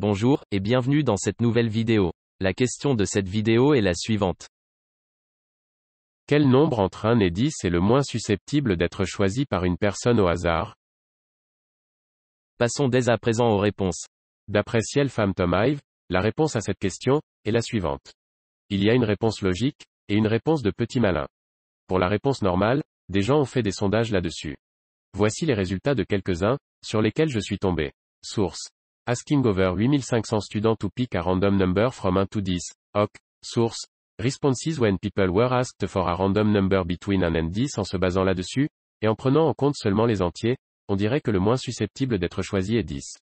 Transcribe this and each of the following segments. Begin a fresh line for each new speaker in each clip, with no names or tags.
Bonjour, et bienvenue dans cette nouvelle vidéo. La question de cette vidéo est la suivante.
Quel nombre entre 1 et 10 est le moins susceptible d'être choisi par une personne au hasard?
Passons dès à présent aux réponses.
D'après Ciel Femme Tom Hive, la réponse à cette question est la suivante. Il y a une réponse logique, et une réponse de petit malin. Pour la réponse normale, des gens ont fait des sondages là-dessus. Voici les résultats de quelques-uns, sur lesquels je suis tombé. Source. Asking over 8500 students to pick a random number from 1 to 10. OK. Source. Responses when people were asked for a random number between 1 and 10. En se basant là-dessus, et en prenant en compte seulement les entiers, on dirait que le moins susceptible d'être choisi est 10.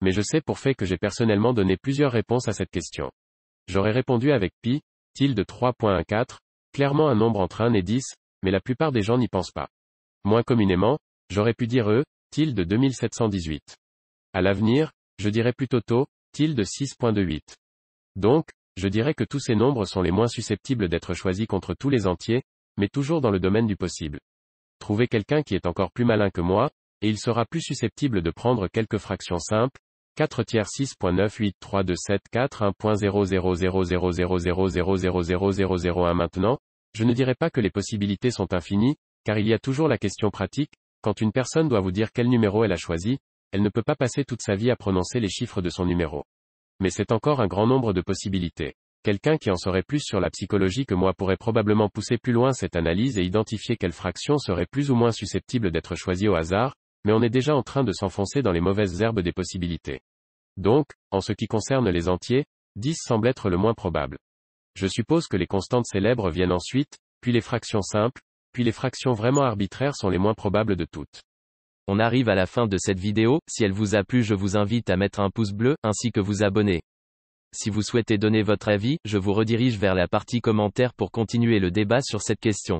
Mais je sais pour fait que j'ai personnellement donné plusieurs réponses à cette question. J'aurais répondu avec pi, tilde 3.14, clairement un nombre entre 1 et 10, mais la plupart des gens n'y pensent pas. Moins communément, j'aurais pu dire tilde 2718. À l'avenir, je dirais plutôt taux, tilde 6.28. Donc, je dirais que tous ces nombres sont les moins susceptibles d'être choisis contre tous les entiers, mais toujours dans le domaine du possible. Trouvez quelqu'un qui est encore plus malin que moi, et il sera plus susceptible de prendre quelques fractions simples, 4 tiers 6.9832741 1.0000000000001. Maintenant, je ne dirais pas que les possibilités sont infinies, car il y a toujours la question pratique, quand une personne doit vous dire quel numéro elle a choisi, elle ne peut pas passer toute sa vie à prononcer les chiffres de son numéro. Mais c'est encore un grand nombre de possibilités. Quelqu'un qui en saurait plus sur la psychologie que moi pourrait probablement pousser plus loin cette analyse et identifier quelle fraction serait plus ou moins susceptible d'être choisie au hasard, mais on est déjà en train de s'enfoncer dans les mauvaises herbes des possibilités. Donc, en ce qui concerne les entiers, 10 semble être le moins probable. Je suppose que les constantes célèbres viennent ensuite, puis les fractions simples, puis les fractions vraiment arbitraires sont les moins probables de toutes.
On arrive à la fin de cette vidéo. Si elle vous a plu, je vous invite à mettre un pouce bleu, ainsi que vous abonner. Si vous souhaitez donner votre avis, je vous redirige vers la partie commentaires pour continuer le débat sur cette question.